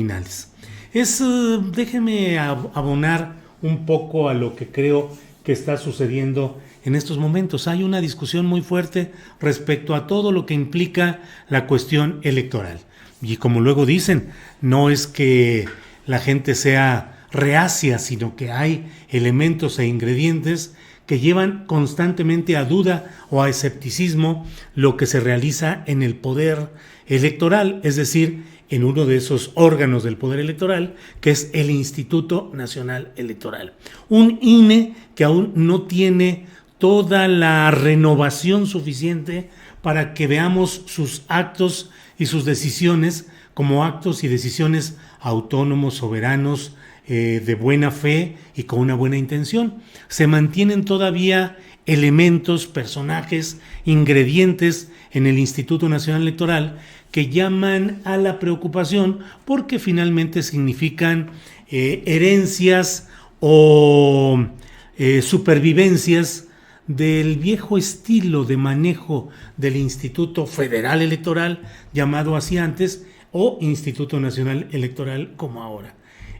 finales. Déjeme abonar un poco a lo que creo que está sucediendo en estos momentos. Hay una discusión muy fuerte respecto a todo lo que implica la cuestión electoral. Y como luego dicen, no es que la gente sea reacia, sino que hay elementos e ingredientes que llevan constantemente a duda o a escepticismo lo que se realiza en el poder electoral, es decir, en uno de esos órganos del poder electoral, que es el Instituto Nacional Electoral. Un INE que aún no tiene toda la renovación suficiente para que veamos sus actos y sus decisiones como actos y decisiones autónomos, soberanos, de buena fe y con una buena intención. Se mantienen todavía elementos, personajes, ingredientes en el Instituto Nacional Electoral que llaman a la preocupación porque finalmente significan herencias o supervivencias del viejo estilo de manejo del Instituto Federal Electoral, llamado así antes, o Instituto Nacional Electoral como ahora.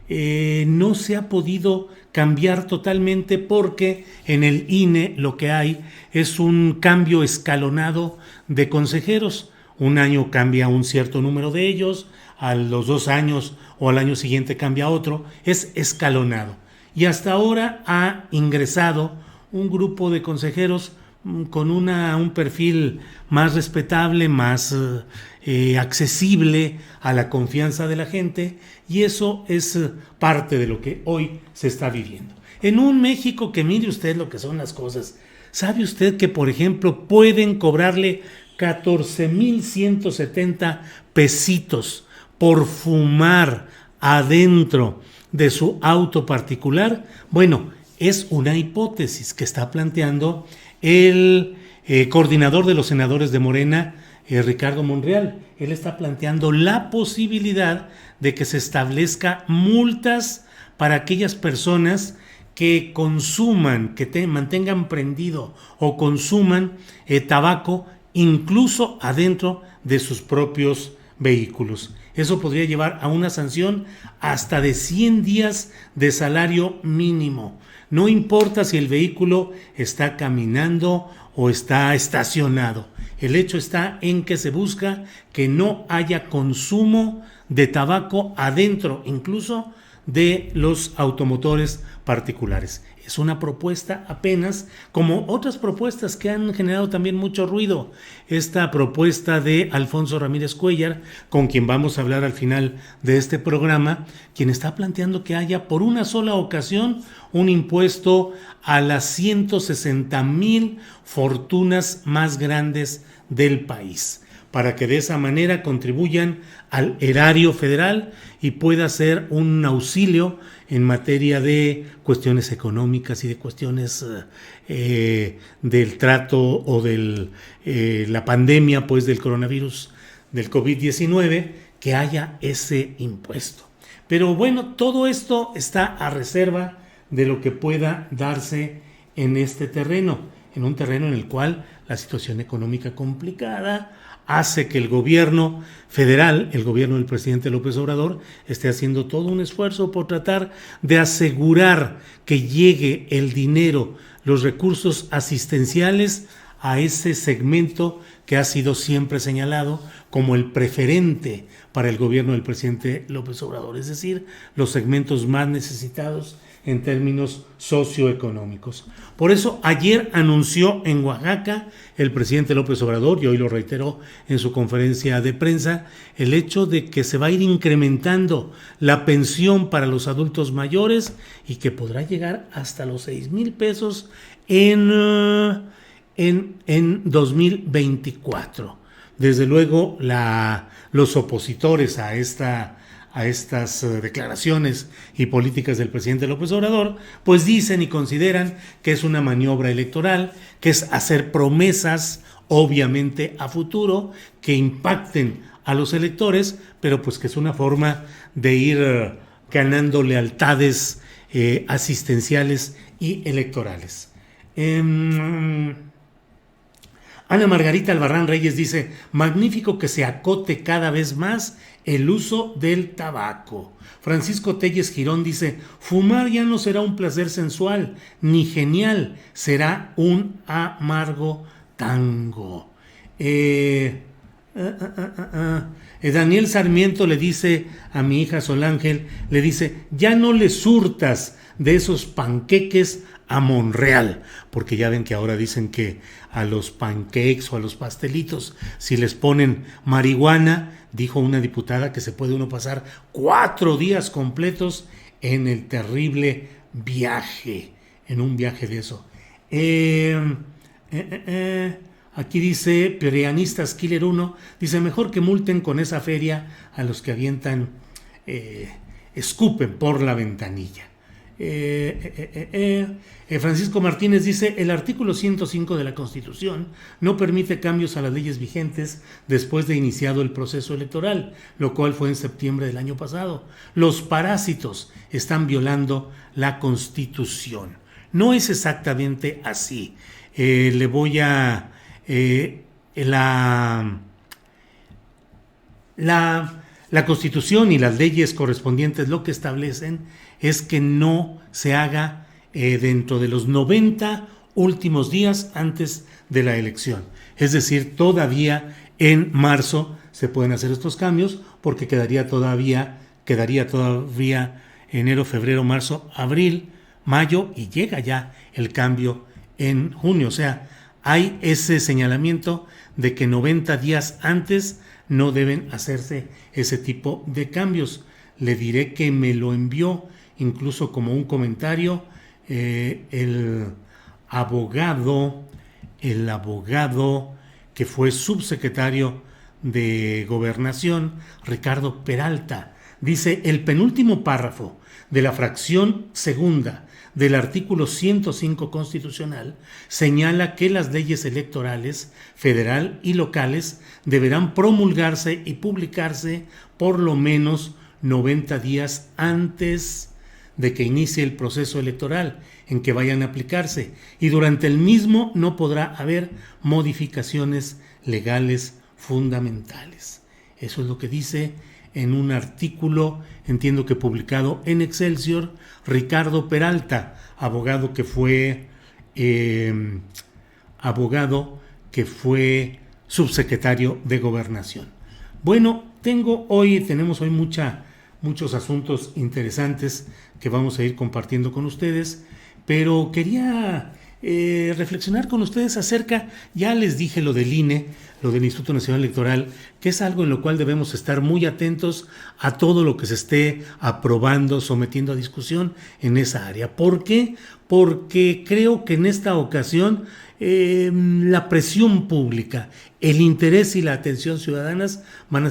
No se ha podido cambiar totalmente porque en el INE lo que hay es un cambio escalonado de consejeros. Un año cambia un cierto número de ellos, a los 2 años o al año siguiente cambia otro, es escalonado. Y hasta ahora ha ingresado un grupo de consejeros con un perfil más respetable, más accesible a la confianza de la gente, y eso es parte de lo que hoy se está viviendo. En un México que mire usted lo que son las cosas, ¿sabe usted que, por ejemplo, pueden cobrarle 14,170 pesitos por fumar adentro de su auto particular? Bueno, es una hipótesis que está planteando el coordinador de los senadores de Morena, Ricardo Monreal. Él está planteando la posibilidad de que se establezca multas para aquellas personas que consuman, que mantengan prendido o consuman tabaco incluso adentro de sus propios vehículos. Eso podría llevar a una sanción hasta de 100 días de salario mínimo. No importa si el vehículo está caminando o está estacionado. El hecho está en que se busca que no haya consumo de tabaco adentro, incluso de los automotores particulares. Es una propuesta apenas, como otras propuestas que han generado también mucho ruido. Esta propuesta de Alfonso Ramírez Cuéllar, con quien vamos a hablar al final de este programa, quien está planteando que haya por una sola ocasión un impuesto a las 160,000 fortunas más grandes del país, para que de esa manera contribuyan al erario federal y pueda ser un auxilio en materia de cuestiones económicas y de cuestiones del trato o de la pandemia pues del coronavirus, del COVID-19, que haya ese impuesto. Pero bueno, todo esto está a reserva de lo que pueda darse en este terreno, en un terreno en el cual la situación económica complicada hace que el gobierno federal, el gobierno del presidente López Obrador, esté haciendo todo un esfuerzo por tratar de asegurar que llegue el dinero, los recursos asistenciales a ese segmento que ha sido siempre señalado como el preferente para el gobierno del presidente López Obrador, es decir, los segmentos más necesitados en términos socioeconómicos. Por eso ayer anunció en Oaxaca el presidente López Obrador, y hoy lo reiteró en su conferencia de prensa, el hecho de que se va a ir incrementando la pensión para los adultos mayores y que podrá llegar hasta los 6,000 pesos en 2024. Desde luego, los opositores a estas declaraciones y políticas del presidente López Obrador, pues dicen y consideran que es una maniobra electoral, que es hacer promesas, obviamente a futuro, que impacten a los electores, pero pues que es una forma de ir ganando lealtades asistenciales y electorales. Ana Margarita Albarrán Reyes dice, magnífico que se acote cada vez más el uso del tabaco. Francisco Telles Girón dice, fumar ya no será un placer sensual, ni genial, será un amargo tango. Daniel Sarmiento le dice a mi hija Sol Ángel, le dice, ya no le surtas de esos panqueques a Monreal, porque ya ven que ahora dicen que a los pancakes o a los pastelitos, si les ponen marihuana, dijo una diputada que se puede uno pasar 4 días completos en el terrible viaje, en un viaje de eso. Aquí dice Perianistas Killer 1, dice, mejor que multen con esa feria a los que avientan, escupen por la ventanilla. Francisco Martínez dice, el artículo 105 de la Constitución no permite cambios a las leyes vigentes después de iniciado el proceso electoral, lo cual fue en septiembre del año pasado. Los parásitos están violando la Constitución. No es exactamente así. Le voy a... La Constitución y las leyes correspondientes lo que establecen es que no se haga dentro de los 90 últimos días antes de la elección. Es decir, todavía en marzo se pueden hacer estos cambios porque quedaría todavía enero, febrero, marzo, abril, mayo y llega ya el cambio en junio. O sea, hay ese señalamiento de que 90 días antes no deben hacerse ese tipo de cambios. Le diré que me lo envió incluso como un comentario el abogado que fue subsecretario de Gobernación, Ricardo Peralta. Dice, el penúltimo párrafo de la fracción segunda del artículo 105 constitucional señala que las leyes electorales federal y locales deberán promulgarse y publicarse por lo menos 90 días antes de que inicie el proceso electoral en que vayan a aplicarse, y durante el mismo no podrá haber modificaciones legales fundamentales. Eso es lo que dice en un artículo, entiendo que publicado en Excelsior, Ricardo Peralta, abogado que fue subsecretario de Gobernación. Bueno, tenemos hoy muchos asuntos interesantes que vamos a ir compartiendo con ustedes, pero quería reflexionar con ustedes acerca, ya les dije lo del INE, lo del Instituto Nacional Electoral, que es algo en lo cual debemos estar muy atentos a todo lo que se esté aprobando, sometiendo a discusión en esa área. ¿Por qué? Porque creo que en esta ocasión la presión pública, el interés y la atención ciudadanas van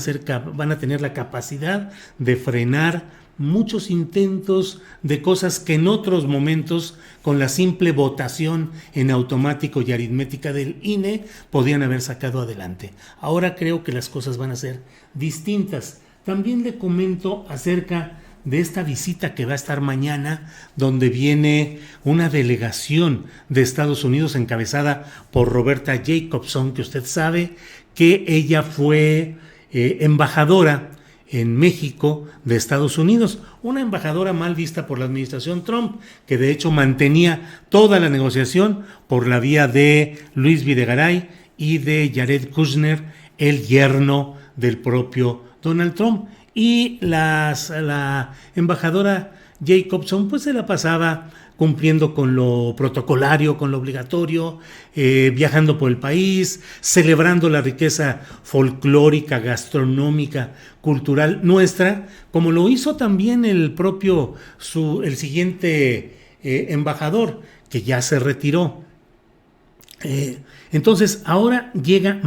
a tener la capacidad de frenar muchos intentos de cosas que en otros momentos, con la simple votación en automático y aritmética del INE, podían haber sacado adelante. Ahora creo que las cosas van a ser distintas. También le comento acerca de esta visita que va a estar mañana, donde viene una delegación de Estados Unidos encabezada por Roberta Jacobson, que usted sabe que ella fue embajadora en México de Estados Unidos, una embajadora mal vista por la administración Trump, que de hecho mantenía toda la negociación por la vía de Luis Videgaray y de Jared Kushner, el yerno del propio Donald Trump. Y la embajadora Jacobson pues se la pasaba cumpliendo con lo protocolario, con lo obligatorio, viajando por el país, celebrando la riqueza folclórica, gastronómica, cultural nuestra, como lo hizo también el siguiente embajador, que ya se retiró. Entonces, ahora llegan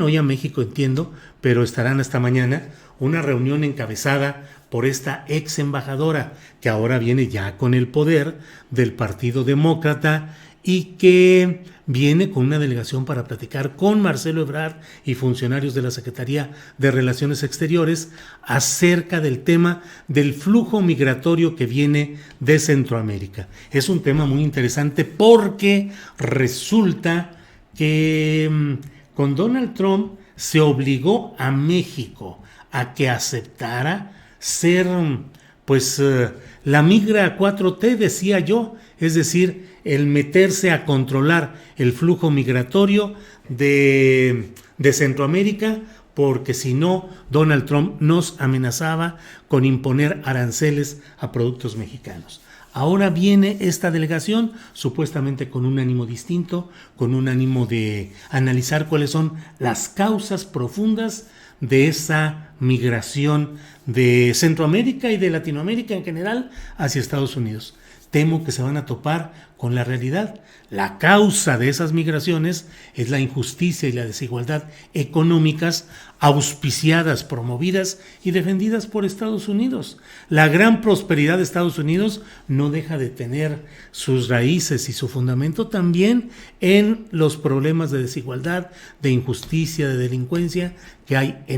hoy a México, entiendo, pero estarán hasta mañana, una reunión encabezada por esta ex embajadora que ahora viene ya con el poder del Partido Demócrata y que viene con una delegación para platicar con Marcelo Ebrard y funcionarios de la Secretaría de Relaciones Exteriores acerca del tema del flujo migratorio que viene de Centroamérica. Es un tema muy interesante porque resulta que con Donald Trump se obligó a México a que aceptara ser, pues, la migra 4T, decía yo, es decir, el meterse a controlar el flujo migratorio de Centroamérica, porque si no, Donald Trump nos amenazaba con imponer aranceles a productos mexicanos. Ahora viene esta delegación, supuestamente con un ánimo distinto, con un ánimo de analizar cuáles son las causas profundas de esa migración de Centroamérica y de Latinoamérica en general hacia Estados Unidos. Temo que se van a topar con la realidad. La causa de esas migraciones es la injusticia y la desigualdad económicas auspiciadas, promovidas y defendidas por Estados Unidos. La gran prosperidad de Estados Unidos no deja de tener sus raíces y su fundamento también en los problemas de desigualdad, de injusticia, de delincuencia que hay en